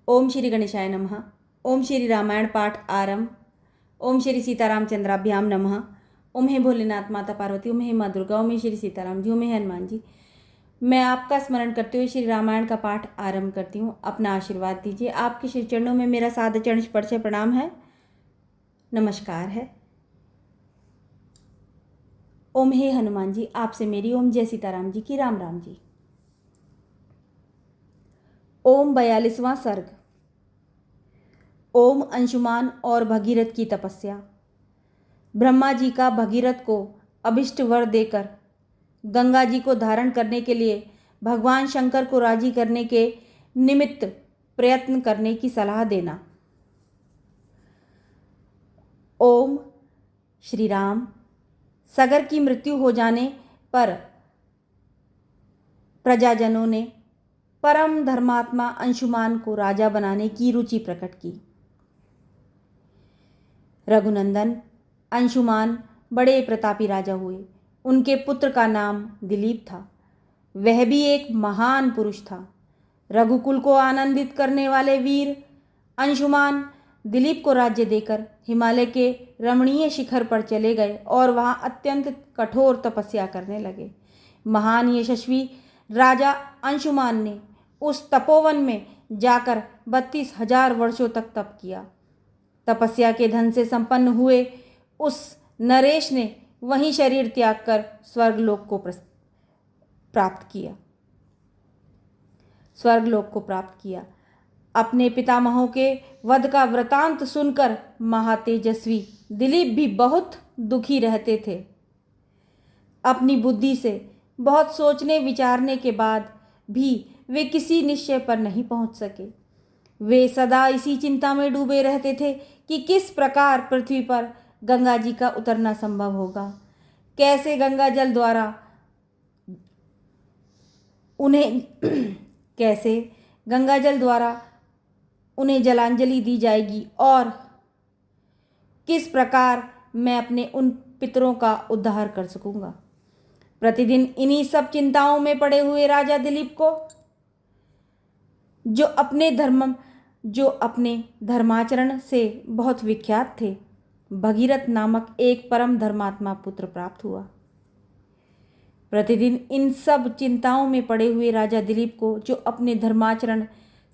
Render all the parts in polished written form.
ओम श्री गणेशाय नमः। ओम श्री रामायण पाठ आरंभ। ओम श्री सीतारामचंद्राभ्याम नमः। ओम हे भोलेनाथ माता पार्वती, ओम हे माँ दुर्गा, ओम हे श्री सीताराम जी, ओम हे हनुमान जी। मैं आपका स्मरण करते हुए श्री रामायण का पाठ आरंभ करती हूँ। अपना आशीर्वाद दीजिए। आपके श्री चरणों में मेरा सादर चरण स्पर्श प्रणाम है, नमस्कार है। ओम हे हनुमान जी, आपसे मेरी ओम जय सीताराम जी की राम राम जी। ओम 42वां सर्ग। ओम अंशुमान और भगीरथ की तपस्या। ब्रह्मा जी का भगीरथ को अभिष्ट वर देकर गंगा जी को धारण करने के लिए भगवान शंकर को राजी करने के निमित्त प्रयत्न करने की सलाह देना। ओम श्री राम। सगर की मृत्यु हो जाने पर प्रजाजनों ने परम धर्मात्मा अंशुमान को राजा बनाने की रुचि प्रकट की। रघुनंदन अंशुमान बड़े प्रतापी राजा हुए। उनके पुत्र का नाम दिलीप था। वह भी एक महान पुरुष था। रघुकुल को आनंदित करने वाले वीर अंशुमान दिलीप को राज्य देकर हिमालय के रमणीय शिखर पर चले गए और वहां अत्यंत कठोर तपस्या करने लगे। महान यशस्वी राजा अंशुमान ने उस तपोवन में जाकर 32,000 वर्षों तक तप किया। तपस्या के धन से संपन्न हुए उस नरेश ने वहीं शरीर त्याग कर स्वर्गलोक को प्राप्त किया। अपने पितामहों के वध का वृतांत सुनकर महातेजस्वी दिलीप भी बहुत दुखी रहते थे। अपनी बुद्धि से बहुत सोचने विचारने के बाद भी वे किसी निश्चय पर नहीं पहुंच सके। वे सदा इसी चिंता में डूबे रहते थे कि किस प्रकार पृथ्वी पर गंगा जी का उतरना संभव होगा, कैसे गंगा जल द्वारा उन्हें जलांजलि दी जाएगी और किस प्रकार मैं अपने उन पितरों का उद्धार कर सकूंगा। प्रतिदिन इन्हीं सब चिंताओं में पड़े हुए राजा दिलीप को जो अपने धर्माचरण से बहुत विख्यात थे, भगीरथ नामक एक परम धर्मात्मा पुत्र प्राप्त हुआ। प्रतिदिन इन सब चिंताओं में पड़े हुए राजा दिलीप को जो अपने धर्माचरण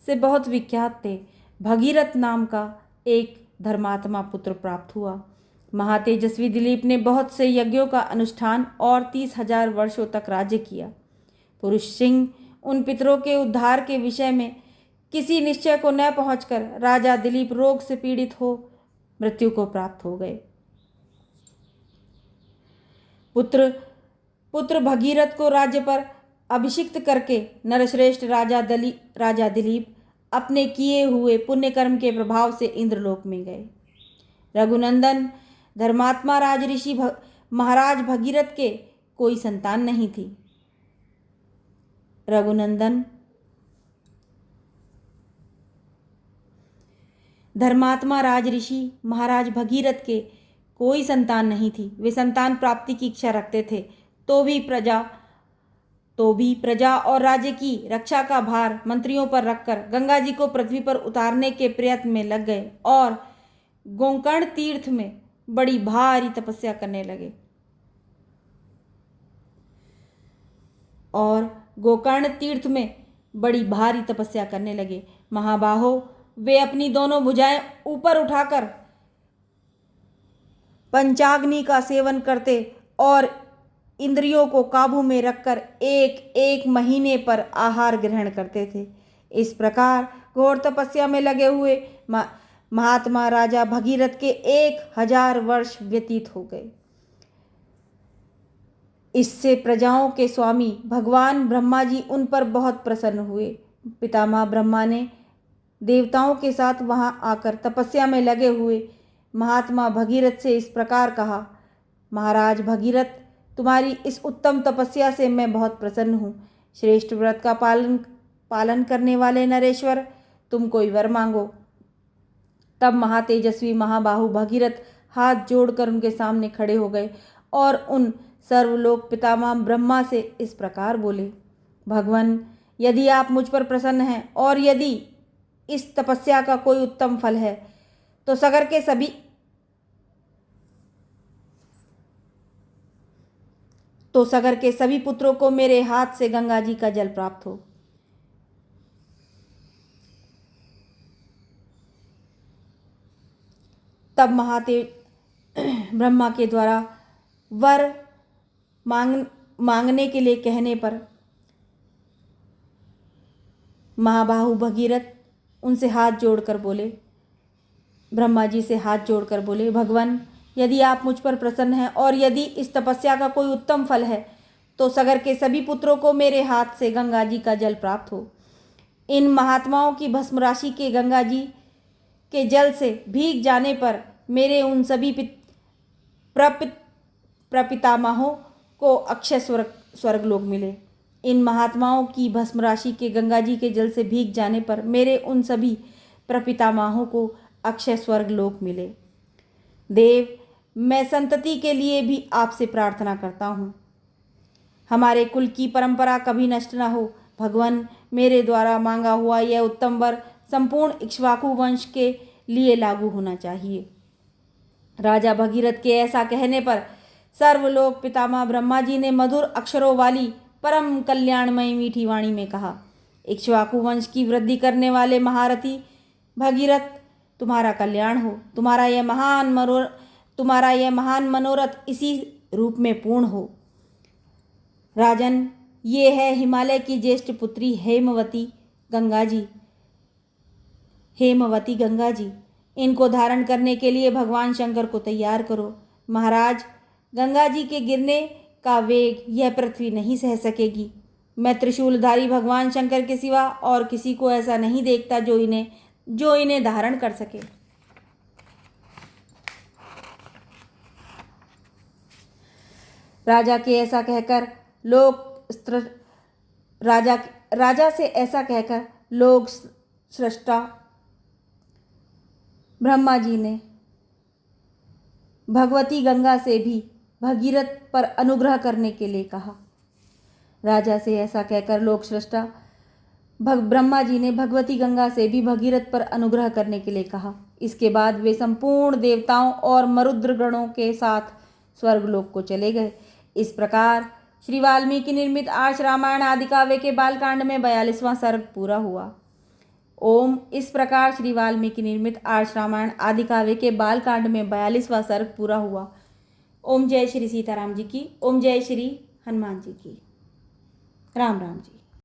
से बहुत विख्यात थे, भगीरथ नाम का एक धर्मात्मा पुत्र प्राप्त हुआ। महातेजस्वी दिलीप ने बहुत से यज्ञों का अनुष्ठान और 30,000 वर्षों तक राज्य किया। पुरुष सिंह उन पितरों के उद्धार के विषय में किसी निश्चय को न पहुंचकर राजा दिलीप रोग से पीड़ित हो मृत्यु को प्राप्त हो गए। पुत्र भगीरथ को राज्य पर अभिषिक्त करके नरश्रेष्ठ राजा दिलीप अपने किए हुए पुण्य कर्म के प्रभाव से इंद्रलोक में गए। रघुनंदन धर्मात्मा राजऋषि महाराज भगीरथ के कोई संतान नहीं थी। धर्मात्मा राजऋषि महाराज भगीरथ के कोई संतान नहीं थी। वे संतान प्राप्ति की इच्छा रखते थे, तो भी प्रजा और राज्य की रक्षा का भार मंत्रियों पर रखकर गंगा जी को पृथ्वी पर उतारने के प्रयत्न में लग गए और गोकर्ण तीर्थ में बड़ी भारी तपस्या करने लगे। महाबाहो, वे अपनी दोनों भुजाएं ऊपर उठाकर पंचाग्नि का सेवन करते और इंद्रियों को काबू में रखकर एक एक महीने पर आहार ग्रहण करते थे। इस प्रकार घोर तपस्या में लगे हुए महात्मा राजा भगीरथ के 1,000 वर्ष व्यतीत हो गए। इससे प्रजाओं के स्वामी भगवान ब्रह्मा जी उन पर बहुत प्रसन्न हुए। पितामह ब्रह्मा ने देवताओं के साथ वहां आकर तपस्या में लगे हुए महात्मा भगीरथ से इस प्रकार कहा, महाराज भगीरथ, तुम्हारी इस उत्तम तपस्या से मैं बहुत प्रसन्न हूँ। श्रेष्ठ व्रत का पालन करने वाले नरेश्वर, तुम कोई वर मांगो। तब महातेजस्वी महाबाहु भगीरथ हाथ जोड़कर उनके सामने खड़े हो गए और उन सर्वलोक पितामह ब्रह्मा से इस प्रकार बोले, भगवान, यदि आप मुझ पर प्रसन्न हैं और यदि इस तपस्या का कोई उत्तम फल है तो सगर के सभी पुत्रों को मेरे हाथ से गंगा जी का जल प्राप्त हो। तब महादेव ब्रह्मा के द्वारा वर मांगने के लिए कहने पर महाबाहु भगीरथ उनसे हाथ जोड़कर बोले, ब्रह्मा जी से हाथ जोड़कर बोले, भगवान, यदि आप मुझ पर प्रसन्न हैं और यदि इस तपस्या का कोई उत्तम फल है तो सगर के सभी पुत्रों को मेरे हाथ से गंगा जी का जल प्राप्त हो। इन महात्माओं की भस्म राशि के गंगा जी के जल से भीग जाने पर मेरे उन सभी प्रपितामहों को अक्षय स्वर्गलोक मिले। इन महात्माओं की भस्म राशि के गंगा जी के जल से भीग जाने पर मेरे उन सभी प्रपितामहों को अक्षय स्वर्गलोक मिले। देव, मैं संतति के लिए भी आपसे प्रार्थना करता हूँ, हमारे कुल की परंपरा कभी नष्ट न हो। भगवान, मेरे द्वारा मांगा हुआ यह उत्तम वर संपूर्ण इक्ष्वाकु वंश के लिए लागू होना चाहिए। राजा भगीरथ के ऐसा कहने पर सर्वलोक पितामह ब्रह्मा जी ने मधुर अक्षरों वाली परम कल्याणमयी मीठी वाणी में कहा, इक्ष्वाकु वंश की वृद्धि करने वाले महारथी भगीरथ, तुम्हारा कल्याण हो। तुम्हारा यह महान मनोरथ इसी रूप में पूर्ण हो। राजन, ये है हिमालय की ज्येष्ठ पुत्री हेमवती गंगा जी। इनको धारण करने के लिए भगवान शंकर को तैयार करो। महाराज, गंगा जी के गिरने का वेग यह पृथ्वी नहीं सह सकेगी। मैं त्रिशूलधारी भगवान शंकर के सिवा और किसी को ऐसा नहीं देखता जो इन्हें धारण कर सके। राजा से ऐसा कहकर लोक सृष्टा ब्रह्मा जी ने भगवती गंगा से भी भगीरथ पर अनुग्रह करने के लिए कहा। राजा से ऐसा कहकर लोक सृष्टा ब्रह्मा जी ने भगवती गंगा से भी भगीरथ पर अनुग्रह करने के लिए कहा। इसके बाद वे संपूर्ण देवताओं और मरुद्र गणों के साथ स्वर्गलोक को चले गए। इस प्रकार श्री वाल्मीकि निर्मित आर्ष रामायण आदि काव्य के बालकांड में 42वां सर्ग पूरा हुआ। इस प्रकार श्री वाल्मीकि निर्मित आर्ष रामायण आदि काव्य के बालकांड में 42वां सर्ग पूरा हुआ। ओम जय श्री सीताराम जी की। ओम जय श्री हनुमान जी की। राम राम जी।